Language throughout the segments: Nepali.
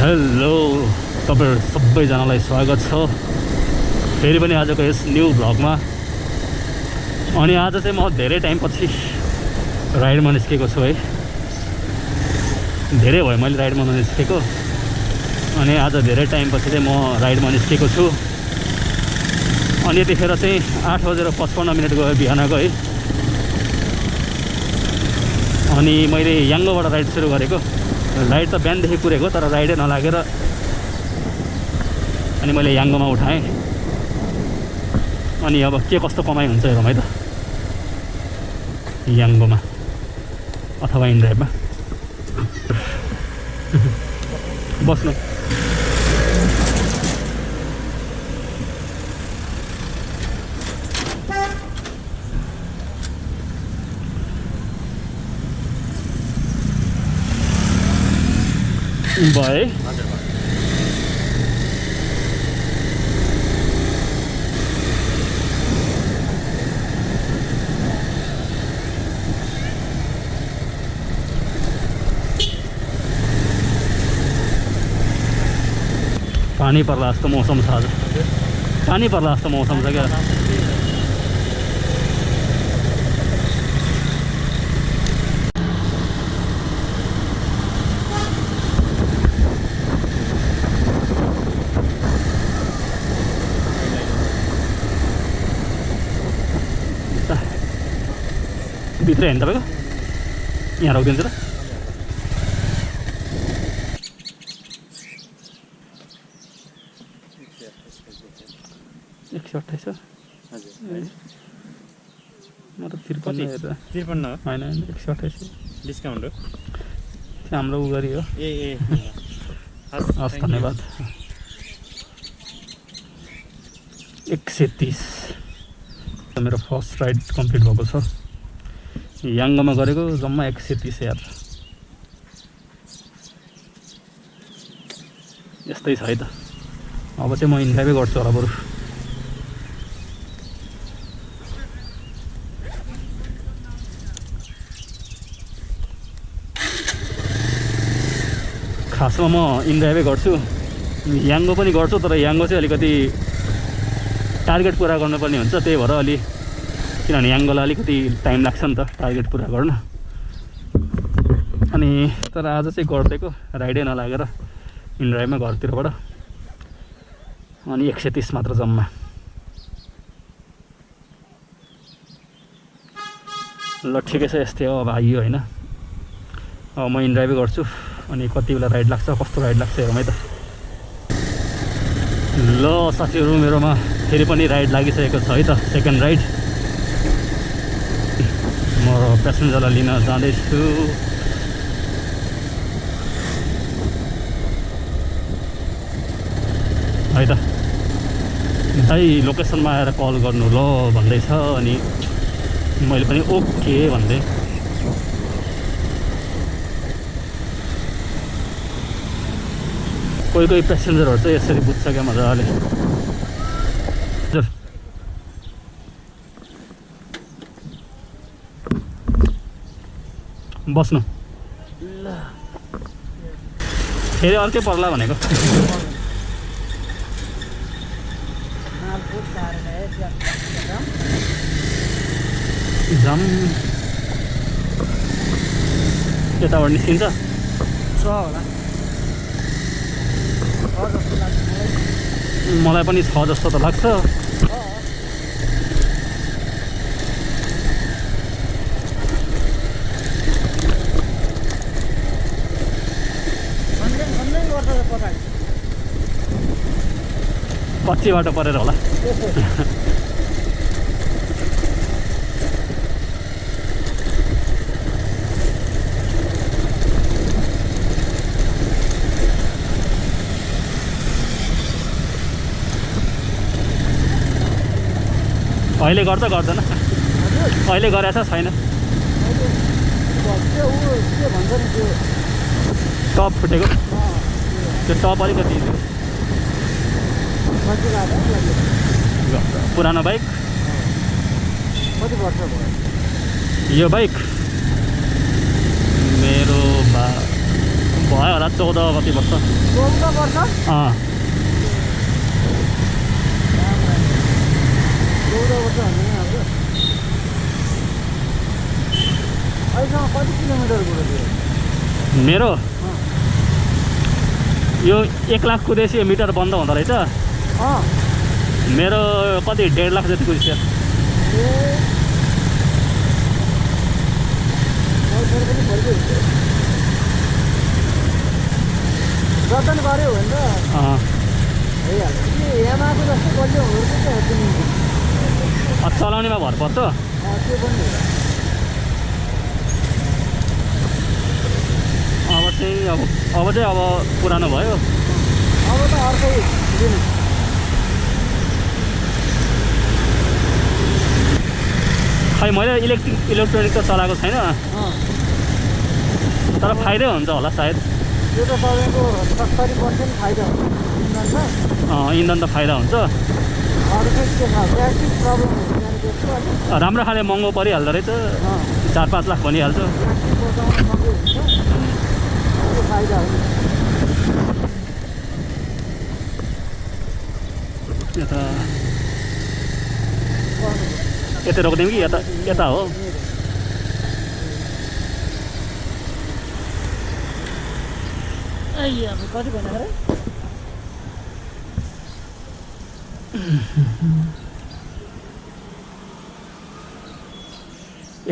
हेलो तपाईहरु सबैजनालाई स्वागत छ फेरि पनि आजको यस न्यू भ्लगमा। अनि आज चाहिँ म धेरै टाइमपछि राइडमा निस्केको छु है। धेरै भयो मैले राइडमा निस्केको, अनि आज धेरै टाइमपछि चाहिँ म राइडमा निस्केको छु। अनि यतिखेर चाहिँ 8:55 गयो बिहानको है। अनि मैले याङ्गोबाट राइड सुरु गरेको। राइड त बिहानदेखि कुरेको तर राइडै नलागेर अनि मैले याङ्गोमा उठाएँ। अनि अब के कस्तो कमाइ हुन्छ हेरौँ है त याङ्गोमा अथवा इनड्राइभमा। बस्नु भए पानी पर्ला जस्तो मौसम छ आज। पानी पर्ला जस्तो मौसम छ क्या। भित्र हेर्नु तपाईँको यहाँ रोकिदिन्छु र। म त 53 होइन 128 डिस्काउन्ट हो हाम्रो उ गरी हो। ए हस् धन्यवाद। 130 मेरो फर्स्ट राइड कम्प्लिट भएको छ। याङ्गोमा गरेको जम्मा 130 यार। यस्तै छ है त। अब चाहिँ म इन्ड्राइभै गर्छु होला बरु। खासमा म इन्ड्राइभै गर्छु। याङ्गो पनि गर्छु तर याङ्गो चाहिँ अलिकति टार्गेट पुरा गर्नुपर्ने हुन्छ, त्यही भएर अलि किनभने याङ्गोलाई अलिकति टाइम लाग्छ नि त टार्गेट पुरा गर्न। अनि तर आज चाहिँ गरिदिएको राइडै नलागेर इन्ड्राइभमा घरतिरबाट। अनि 130 मात्र जम्मा। ल ठिकै छ, यस्तै हो अब आइयो होइन। अब म इन्ड्राइभै गर्छु। अनि कति बेला राइड लाग्छ कस्तो राइड लाग्छ हेरौँ है त। ल साथीहरू मेरोमा फेरि पनि राइड लागिसकेको छ है त, सेकेन्ड राइड। म प्यासेन्जरलाई लिन जाँदैछु। है त दाइ लोकेसनमा आएर कल गर्नु ल भन्दैछ। अनि मैले पनि ओके भन्दै। कोही कोही प्यासेन्जरहरू चाहिँ यसरी बुझ्छ क्या मजाले। बस्नु फेरि अर्कै पर्ला भनेको। जाम यताबाट निस्किन्छ मलाई पनि 6 जस्तो त लाग्छ। कच्ची बाटो परेर होला। अहिले गर्छ गर्दैन? अहिले गरेछ छैन? टप फुटेको त्यो टप अलिकति पुरानो बाइक। कति वर्ष भयो यो बाइक? मेरो भयो होला 14 कति वर्ष 14 वर्ष अँ 14 वर्ष भने हाम्रो अहिलेसम्म कति किलोमिटर गुड्यो मेरो यो 1 लाख कुदेसी मिटर बन्द हुँदो रहेछ मेरो कति 1.5 लाख जति कुदिसक्यो रतन गऱ्यो भने त भइहाल्छ कि यामाको जस्तो बलियो हुँदो रहेछ चलाउनेमा भर पर्छ त्यो पनि अब चाहिँ अब पुरानो भयो अब त अर्कै दिन खै मैले इलेक्ट्रोनिक त चलाएको छैन तर फाइदै हुन्छ होला सायद त्यो त तपाईँको 70% फाइदा हुन्छ इन्धनमा इन्धन त फाइदा हुन्छ अरू चाहिँ के छ प्र्याक्टिस प्रब्लम हुन्छ त्यसको अलिक राम्रो खाले महँगो परिहाल्दो रहेछ 4-5 लाख भनिहाल्छ प्र्याक्टिस बचाउन सक्यो हुन्छ त्यो फाइदा हो यता रोक्दिउँ कि यता हो कति भनेको रे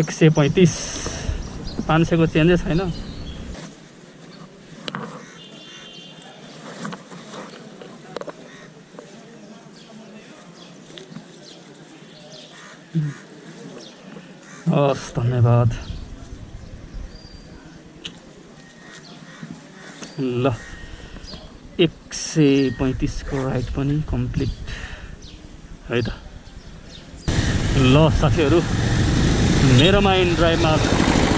135 500 को चेन्जै छैन हस् धन्यवाद ल 135 को राइड पनि कम्प्लिट है त ल साथीहरू मेरो माइन्ड ड्राइभमा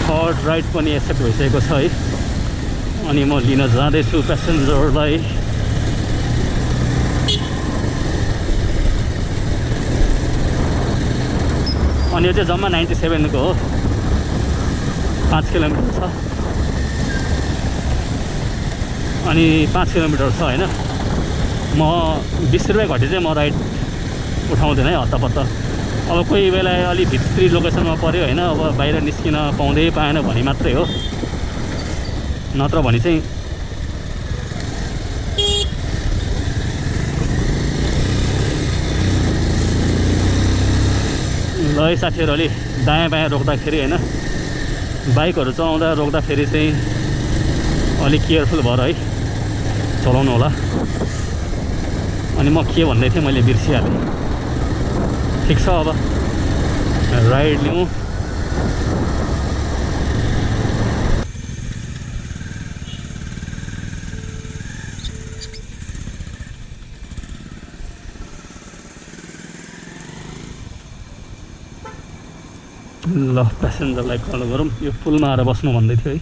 थर्ड राइड पनि एक्सेप्ट भइसकेको छ है अनि म लिन जाँदैछु प्यासेन्जरलाई अनि यो चाहिँ जम्मा 97 को हो 5 किलोमिटर छ अनि 5 किलोमिटर छ हैन म 20 रुपैयाँ घटी चाहिँ म राइड उठाउँदैन है हत्तापत्ता अब कोही बेला अलि भित्री लोकेसनमा पर्यो हैन अब बाहिर निस्किन पाउँदै पाएन भने मात्रै हो नत्र भने चाहिँ ल है साथीहरू अलि दायाँ बायाँ रोक्दाखेरि हैन बाइकहरू चलाउँदा रोक्दाखेरि चाहिँ अलिक केयरफुल भएर है चलाउनु होला अनि म के भन्दै थिएँ मैले बिर्सिहालेँ ठिक छ अब राइड लिउँ ल प्यासेन्जरलाई कल गरौँ यो पुलमा आएर बस्नु भन्दै थियो है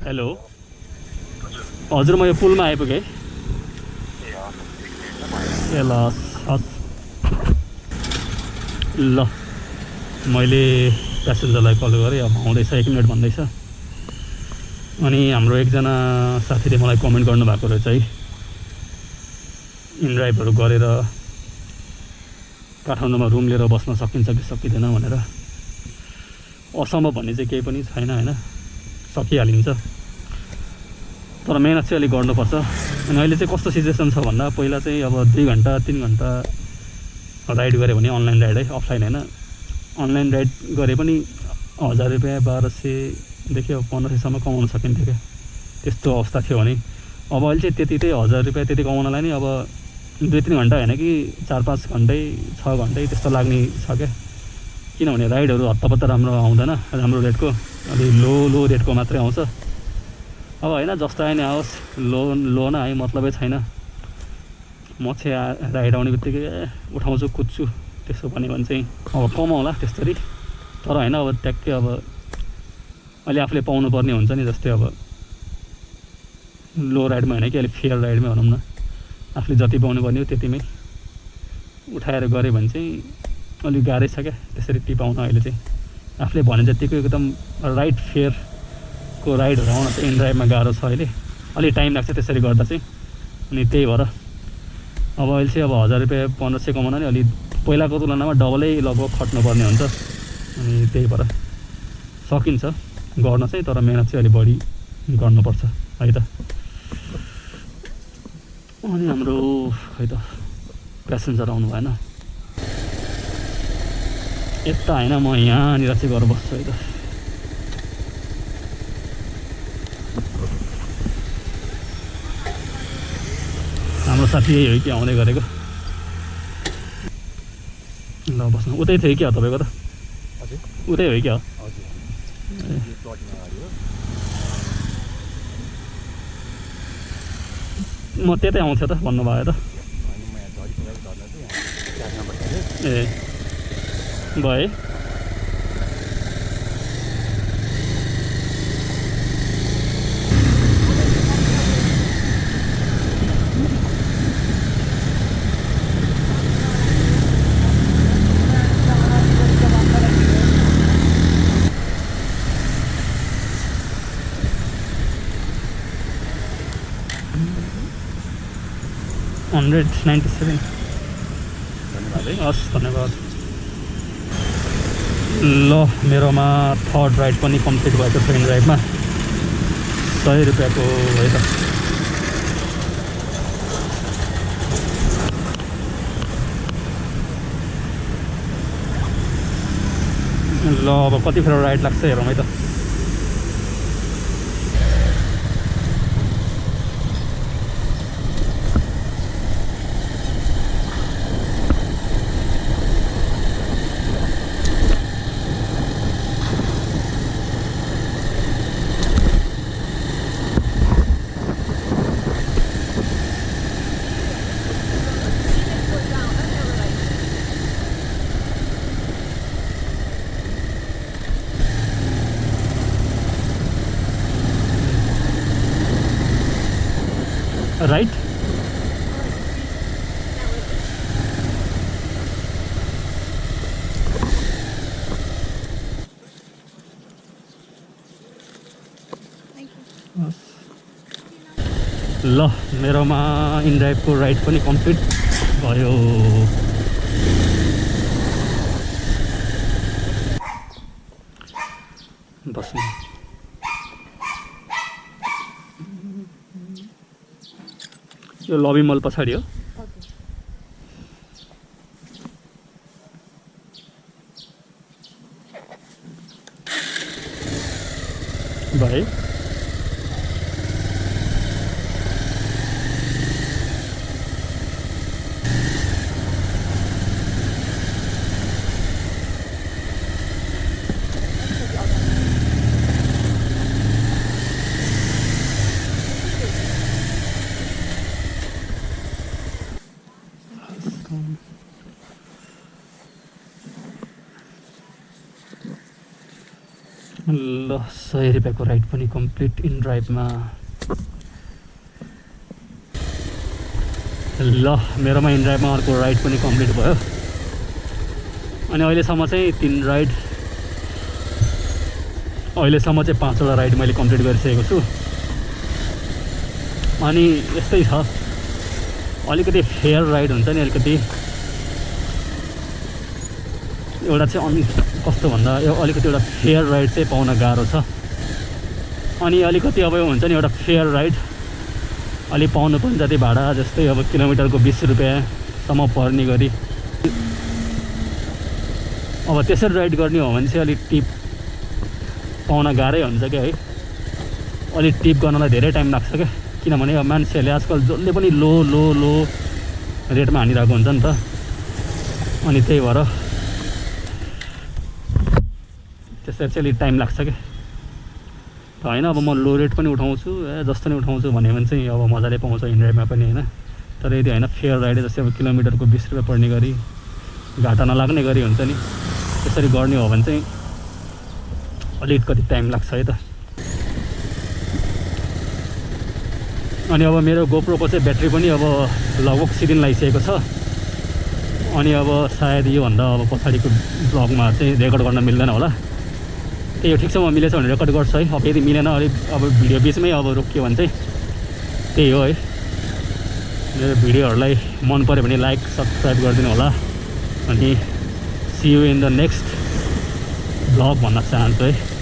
हेलो हजुर म यो पुलमा आइपुगेँ ए ल ल मैले प्यासेन्जरलाई कल गरेँ अब आउँदैछ 1 मिनट भन्दैछ अनि हाम्रो एकजना साथीले मलाई कमेन्ट गर्नुभएको रहेछ है इनड्राइभहरू गरेर काठमाडौँमा रुम लिएर बस्न सकिन्छ कि सकिँदैन भनेर असम्भव भन्ने चाहिँ केही पनि छैन हैन सकिहालिन्छ तर मेहनत चाहिँ अलिक गर्नुपर्छ अनि अहिले चाहिँ कस्तो सिचुएसन छ भन्दा पहिला चाहिँ अब 2 घन्टा 3 घन्टा राइड गऱ्यो भने अनलाइन राइड है अफलाइन हैन अनलाइन राइड गरे पनि 1000 रुपैयाँ 1200 अब 1500 सम्म कमाउन सकिन्थ्यो क्या त्यस्तो अवस्था थियो भने अब अहिले चाहिँ त्यति चाहिँ 1000 रुपैयाँ त्यति कमाउनलाई नि अब 2-3 घन्टा होइन कि 4-5 घन्टै 6 घन्टै त्यस्तो लाग्ने छ क्या किनभने राइडहरू हत्तापत्ता राम्रो आउँदैन राम्रो रेटको अलि लो रेटको मात्रै आउँछ अब होइन जस्तो आयो नि आओस् लो न आयो मतलबै छैन म चाहिँ राइड आउने बित्तिकै उठाउँछु कुद्छु त्यसो भन्यो भने चाहिँ अब कमाउँला त्यस्तरी तर होइन अब ट्याक्कै अब अहिले आफूले पाउनुपर्ने हुन्छ नि जस्तै अब लो राइडमा होइन कि अलिक फेयर राइडमै भनौँ न, आफूले जति पाउनु पर्ने हो त्यतिमै उठाएर गऱ्यो भने चाहिँ अलिक गाह्रै छ क्या त्यसरी टिपाउन। अहिले चाहिँ आफूले भने जतिको एकदम राइट फेयरको राइडहरू आउन चाहिँ इनड्राइभमा गाह्रो छ अहिले, अलिक टाइम लाग्छ त्यसरी गर्दा चाहिँ। अनि त्यही भएर अब अहिले चाहिँ अब 1000 रुपियाँ 1500 कमाउन नि अलिक पहिलाको तुलनामा डबलै लगभग खट्नुपर्ने हुन्छ। अनि त्यही भएर सकिन्छ गर्न चाहिँ, तर मेहनत चाहिँ अलिक बढी गर्नुपर्छ है त। अनि हाम्रो खै त प्यासेन्जर आउनु भएन, यता होइन म यहाँनिर चाहिँ गएर बस्छु है त। हाम्रो साथी यही हो कि आउँदै गरेको। ल बस्नु, उतै थियो क्या तपाईँको त? उतै हो क्या? म त्यतै आउँथ्यो त भन्नुभयो त। ए भए $197। हस् धन्यवाद। ल मेरोमा थर्ड राइड पनि कम्प्लिट भएको छ इनड्राइभमा, 100 रुपियाँको है त। ल अब कतिखेर राइड लाग्छ हेरौँ है त। राइट ल मेरोमा इनड्राइभको राइड पनि कम्प्लिट भयो। बस्नु यो लबी मल पछाडि हो। भाइ ल 100 रुपियाँको राइड पनि कम्प्लिट इनड्राइभमा। ल मेरोमा इनड्राइभमा अर्को राइड पनि कम्प्लिट भयो। अनि अहिलेसम्म चाहिँ 3 राइड, अहिलेसम्म चाहिँ 5वटा राइड मैले कम्प्लिट गरिसकेको छु। अनि यस्तै छ, अलिकति फेयर राइड हुन्छ नि, अलिकति एउटा चाहिँ कस्तो भन्दा यो अलिकति एउटा फेयर राइड चाहिँ पाउन गाह्रो छ। अनि अलिकति अब हुन्छ नि एउटा फेयर राइड अलि पाउनु पनि जति भाडा जस्तै अब किलोमिटरको 20 रुपियाँसम्म पर्ने गरी, अब त्यसरी राइड गर्ने हो भने चाहिँ अलिक टिप पाउन गाह्रै हुन्छ क्या है। अलिक टिप गर्नलाई धेरै टाइम लाग्छ क्या, किनभने अब मान्छेहरूले आजकल जसले पनि लो लो लो रेटमा हानिरहेको हुन्छ नि त। अनि त्यही भएर त्यसरी चाहिँ अलिक टाइम लाग्छ क्या। होइन अब म लो रेट पनि उठाउँछु, जस्तो नै उठाउँछु भन्यो भने चाहिँ अब मजाले पाउँछ इनड्राइभमा पनि होइन। तर यदि होइन फेयर राइड जस्तै अब किलोमिटरको 20 रुपियाँ पर्ने गरी, घाटा नलाग्ने गरी हुन्छ नि, त्यसरी गर्ने हो भने चाहिँ अलिकति टाइम लाग्छ है त। अनि अब मेरो गोप्रोको चाहिँ ब्याट्री पनि अब लगभग सिदिन लागिसकेको छ अनि अब सायद योभन्दा अब पछाडिको ब्लगमा चाहिँ रेकर्ड गर्न मिल्दैन होला त्यही हो ठिक छ म मिलेछ भने रेकर्ड गर्छु है अब यदि मिलेन अलिक अब भिडियो बिचमै अब रोकियो भने चाहिँ त्यही हो है मेरो भिडियोहरूलाई मन पऱ्यो भने लाइक सब्सक्राइब गरिदिनु होला अनि see you in the next blog भन्न चाहन्छु है